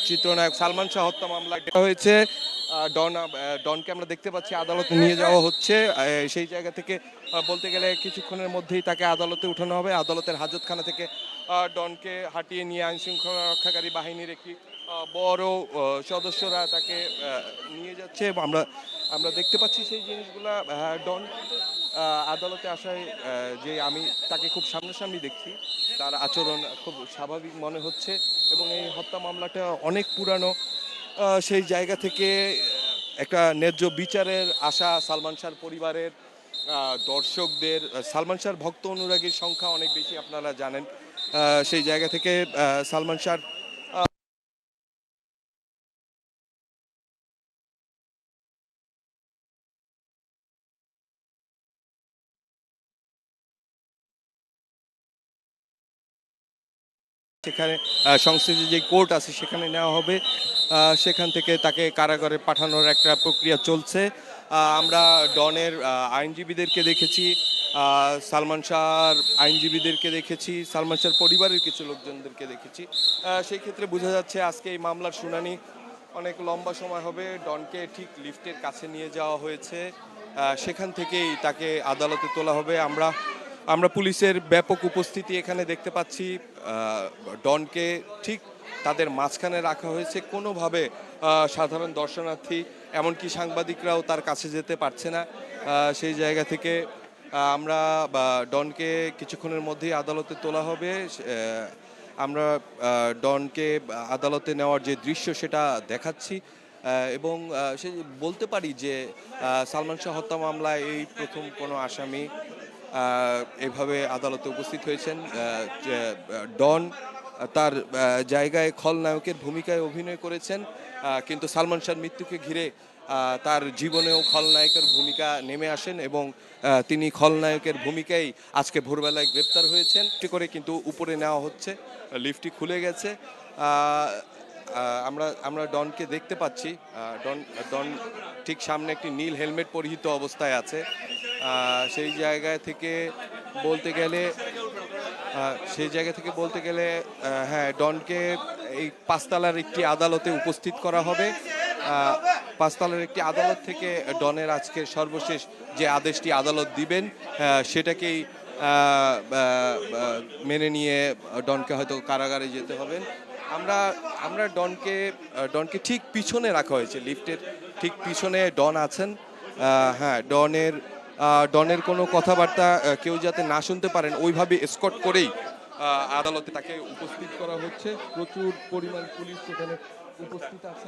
চিত্রনায়ক সালমান শাহ হত্যা মামলা এটা হয়েছে। ডনকে আমরা দেখতে পাচ্ছি আদালতে নিয়ে যাওয়া হচ্ছে। সেই জায়গা থেকে বলতে গেলে কিছুক্ষণের মধ্যেই তাকে আদালতে উঠানো হবে। আদালতের হাজতখানা থেকে ডনকে হাঁটিয়ে নিয়ে আইন শৃঙ্খলা রক্ষাকারী বাহিনীর একটি বড় সদস্যরা তাকে নিয়ে যাচ্ছে এবং আমরা আমরা দেখতে পাচ্ছি সেই জিনিসগুলা। ডন কিন্তু আদালতে আসায় যে আমি তাকে খুব সামনাসামনি দেখছি, তার আচরণ খুব স্বাভাবিক মনে হচ্ছে এবং এই হত্যা মামলাটা অনেক পুরানো। সেই জায়গা থেকে একটা ন্যায্য বিচারের আশা সালমান শাহর পরিবারের, দর্শকদের। সালমান শাহর ভক্ত অনুরাগীর সংখ্যা অনেক বেশি, আপনারা জানেন। সেই জায়গা থেকে সালমান শাহর সেখানে সংশ্লিষ্ট যে কোর্ট আছে সেখানে নেওয়া হবে। সেখান থেকে তাকে কারাগারে পাঠানোর একটা প্রক্রিয়া চলছে। আমরা ডনের আইনজীবীদেরকে দেখেছি, সালমান শাহর আইনজীবীদেরকে দেখেছি, সালমান শাহর পরিবারের কিছু লোকজনদেরকে দেখেছি। সেই ক্ষেত্রে বোঝা যাচ্ছে আজকে এই মামলার শুনানি অনেক লম্বা সময় হবে। ডনকে ঠিক লিফটের কাছে নিয়ে যাওয়া হয়েছে, সেখান থেকেই তাকে আদালতে তোলা হবে। আমরা আমরা পুলিশের ব্যাপক উপস্থিতি এখানে দেখতে পাচ্ছি। ডনকে ঠিক তাদের মাঝখানে রাখা হয়েছে। কোনোভাবে সাধারণ দর্শনার্থী এমনকি সাংবাদিকরাও তার কাছে যেতে পারছে না। সেই জায়গা থেকে আমরা ডনকে কিছুক্ষণের মধ্যেই আদালতে তোলা হবে। আমরা ডনকে আদালতে নেওয়ার যে দৃশ্য সেটা দেখাচ্ছি এবং সে বলতে পারি যে সালমান শাহ হত্যা মামলায় এই প্রথম কোনো আসামি এভাবে আদালতে উপস্থিত হয়েছেন। ডন তার জায়গায় খলনায়কের ভূমিকায় অভিনয় করেছেন, কিন্তু সালমান শাহর মৃত্যুকে ঘিরে তার জীবনেও খলনায়কের ভূমিকা নেমে আসেন এবং তিনি খলনায়কের ভূমিকায় আজকে ভোরবেলায় গ্রেপ্তার হয়েছেন। একটি করে কিন্তু উপরে নেওয়া হচ্ছে, লিফটটি খুলে গেছে। আমরা আমরা ডনকে দেখতে পাচ্ছি। ডন ডন ঠিক সামনে একটি নীল হেলমেট পরিহিত অবস্থায় আছে। সেই জায়গায় থেকে বলতে গেলে হ্যাঁ, ডনকে এই পাঁচতলার একটি আদালতে উপস্থিত করা হবে। পাঁচতলার একটি আদালত থেকে ডনের আজকে সর্বশেষ যে আদেশটি আদালত দিবেন সেটাকেই মেনে নিয়ে ডনকে হয়তো কারাগারে যেতে হবে। আমরা আমরা ডনকে ঠিক পিছনে রাখা হয়েছে, লিফটের ঠিক পিছনে ডন আছেন। হ্যাঁ, ডনের কোনো কথাবার্তা কেউ যাতে না শুনতে পারেন ওইভাবে এসকর্ট করেই আদালতে তাকে উপস্থিত করা হচ্ছে। প্রচুর পরিমাণ পুলিশ সেখানে উপস্থিত আছে।